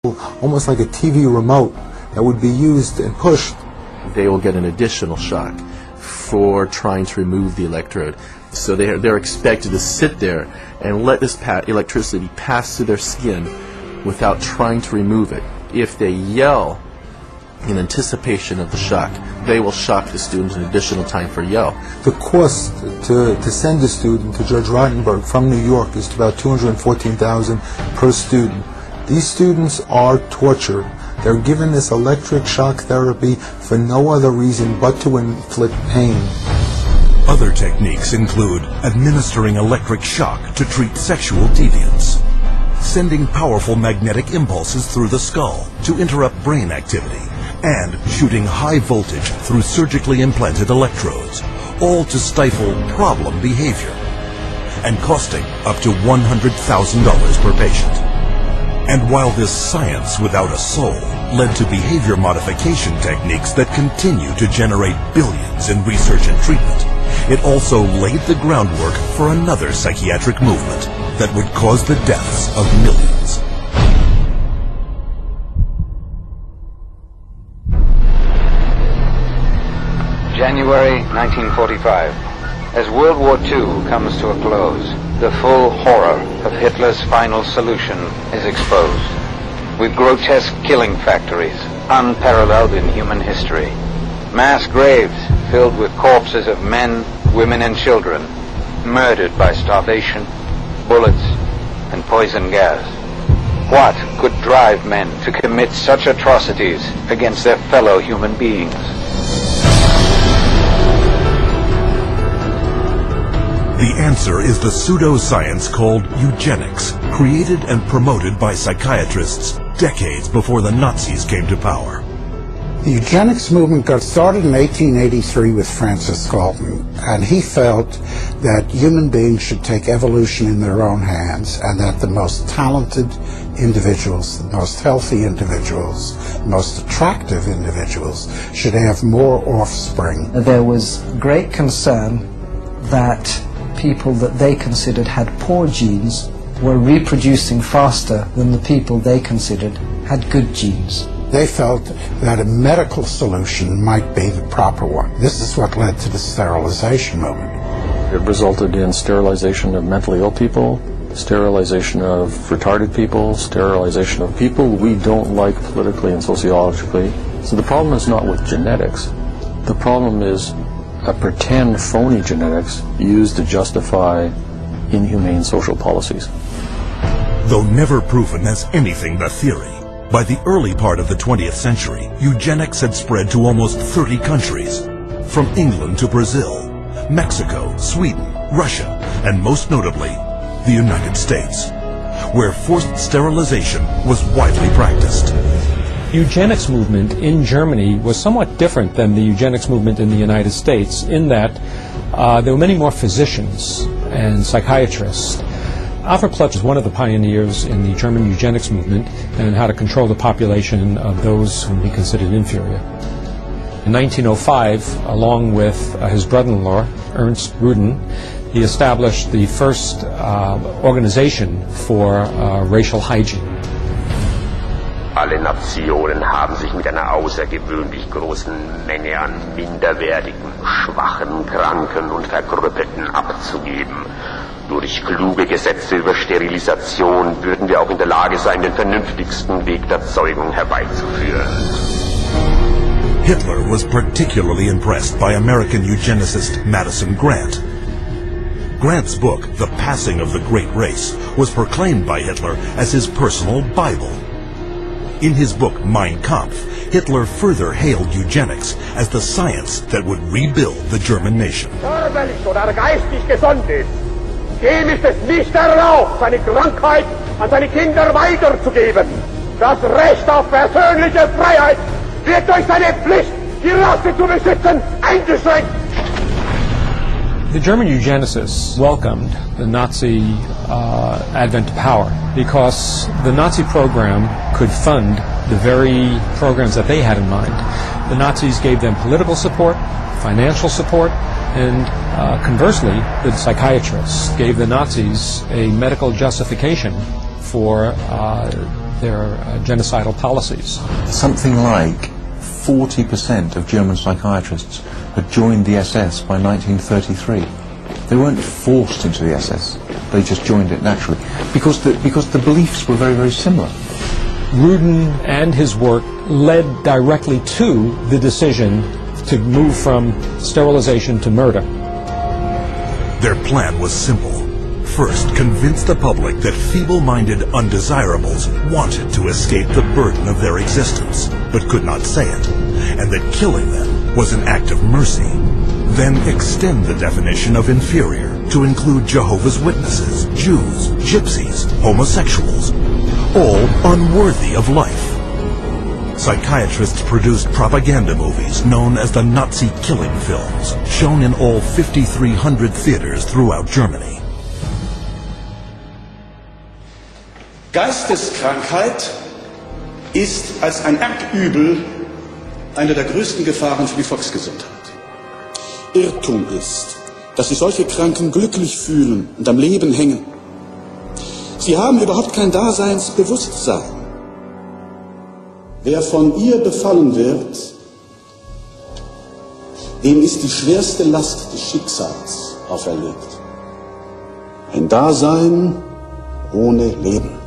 almost like a TV remote that would be used and pushed. They will get an additional shock for trying to remove the electrode. So they're expected to sit there and let this electricity pass through their skin without trying to remove it. If they yell in anticipation of the shock, they will shock the student an additional time for yell. The cost to send a student to Judge Rottenberg from New York is about $214,000 per student. These students are tortured. They're given this electric shock therapy for no other reason but to inflict pain. Other techniques include administering electric shock to treat sexual deviance, sending powerful magnetic impulses through the skull to interrupt brain activity, and shooting high voltage through surgically implanted electrodes, all to stifle problem behavior, and costing up to $100,000 per patient. And while this science without a soul led to behavior modification techniques that continue to generate billions in research and treatment, it also laid the groundwork for another psychiatric movement that would cause the deaths of millions. January 1945. As World War II comes to a close, the full horror of Hitler's final solution is exposed. With grotesque killing factories, unparalleled in human history. Mass graves filled with corpses of men, women and children, murdered by starvation, bullets and poison gas. What could drive men to commit such atrocities against their fellow human beings? The answer is the pseudoscience called eugenics, created and promoted by psychiatrists decades before the Nazis came to power. The eugenics movement got started in 1883 with Francis Galton, and he felt that human beings should take evolution in their own hands, and that the most talented individuals, the most healthy individuals, the most attractive individuals should have more offspring. There was great concern that people that they considered had poor genes were reproducing faster than the people they considered had good genes. They felt that a medical solution might be the proper one. This is what led to the sterilization movement. It resulted in sterilization of mentally ill people, sterilization of retarded people, sterilization of people we don't like politically and sociologically. So the problem is not with genetics. The problem is a pretend phony genetics used to justify inhumane social policies. Though never proven as anything but theory, by the early part of the 20th century, eugenics had spread to almost 30 countries, from England to Brazil, Mexico, Sweden, Russia, and most notably, the United States, where forced sterilization was widely practiced. Eugenics movement in Germany was somewhat different than the eugenics movement in the United States in that there were many more physicians and psychiatrists. Alfred Plutz was one of the pioneers in the German eugenics movement and how to control the population of those whom he considered inferior. In 1905, along with his brother-in-law, Ernst Rudin, he established the first organization for racial hygiene. Alle Nationen haben sich mit einer außergewöhnlich großen Menge an minderwertigen, schwachen, kranken und Verkrüppelten abzugeben. Durch kluge Gesetze über Sterilisation würden wir auch in der Lage sein, den vernünftigsten Weg der Zeugung herbeizuführen. Hitler was particularly impressed by American eugenicist Madison Grant. Grant's book, The Passing of the Great Race, was proclaimed by Hitler as his personal Bible. In his book Mein Kampf, Hitler further hailed eugenics as the science that would rebuild the German nation. Körperlich oder geistig gesund ist, dem ist es nicht erlaubt, seine Krankheit an seine Kinder weiterzugeben. Das Recht auf persönliche Freiheit wird durch seine Pflicht, die Rasse zu beschützen, eingeschränkt. The German eugenicists welcomed the Nazi advent to power because the Nazi program could fund the very programs that they had in mind. The Nazis gave them political support, financial support, and conversely, the psychiatrists gave the Nazis a medical justification for their genocidal policies. Something like 40% of German psychiatrists had joined the SS by 1933. They weren't forced into the SS, they just joined it naturally, because the beliefs were very, very similar. Rudin and his work led directly to the decision to move from sterilization to murder. Their plan was simple. First, convince the public that feeble-minded undesirables wanted to escape the burden of their existence, but could not say it, and that killing them was an act of mercy. Then extend the definition of inferior to include Jehovah's Witnesses, Jews, gypsies, homosexuals, all unworthy of life. Psychiatrists produced propaganda movies known as the Nazi killing films, shown in all 5,300 theaters throughout Germany. Geisteskrankheit ist als ein Erbübel eine der größten Gefahren für die Volksgesundheit. Irrtum ist, dass sich solche Kranken glücklich fühlen und am Leben hängen. Sie haben überhaupt kein Daseinsbewusstsein. Wer von ihr befallen wird, dem ist die schwerste Last des Schicksals auferlegt. Ein Dasein ohne Leben.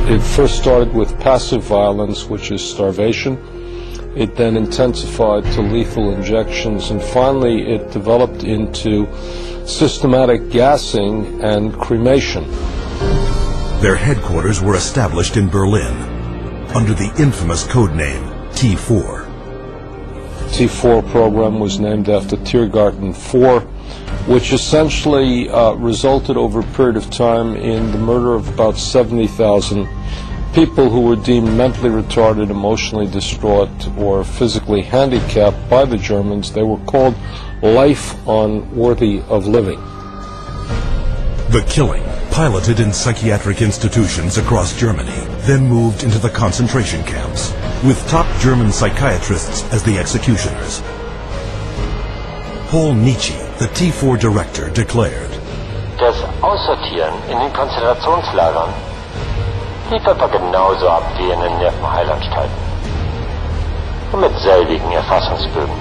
It first started with passive violence, which is starvation. It then intensified to lethal injections, and finally it developed into systematic gassing and cremation. Their headquarters were established in Berlin under the infamous codename T4. T4 program was named after Tiergarten 4, which essentially resulted over a period of time in the murder of about 70,000 people who were deemed mentally retarded, emotionally distraught, or physically handicapped by the Germans. They were called life unworthy of living. The killing, piloted in psychiatric institutions across Germany, then moved into the concentration camps, with top German psychiatrists as the executioners. Paul Nietzsche, the T4 director, declared, Das Aussortieren in den Konzentrationslagern lief etwa genauso ab wie in den Nervenheilanstalten. Und mit selbigen Erfassungsbögen.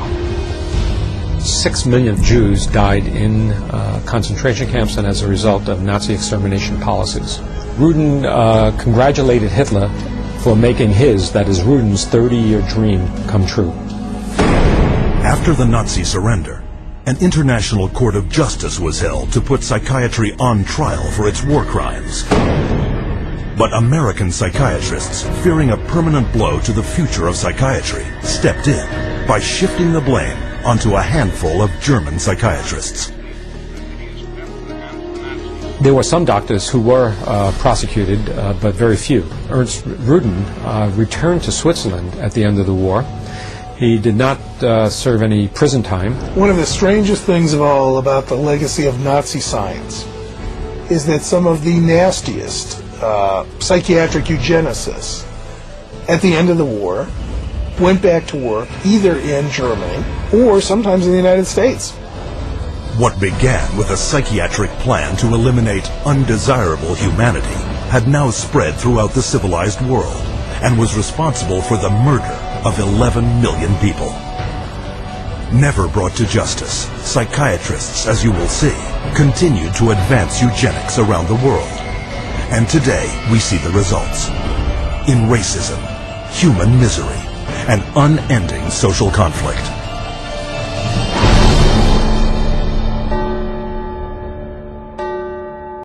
6 million Jews died in concentration camps and as a result of Nazi extermination policies. Rudin congratulated Hitler for making his, that is Rudin's, 30-year dream come true. After the Nazi surrender, an international court of justice was held to put psychiatry on trial for its war crimes. But American psychiatrists, fearing a permanent blow to the future of psychiatry, stepped in by shifting the blame onto a handful of German psychiatrists. There were some doctors who were prosecuted, but very few. Ernst Rudin returned to Switzerland at the end of the war. He did not serve any prison time. One of the strangest things of all about the legacy of Nazi science is that some of the nastiest psychiatric eugenicists at the end of the war went back to work either in Germany or sometimes in the United States. What began with a psychiatric plan to eliminate undesirable humanity had now spread throughout the civilized world and was responsible for the murder of 11 million people. Never brought to justice, psychiatrists, as you will see, continued to advance eugenics around the world. And today we see the results. In racism, human misery, and unending social conflict.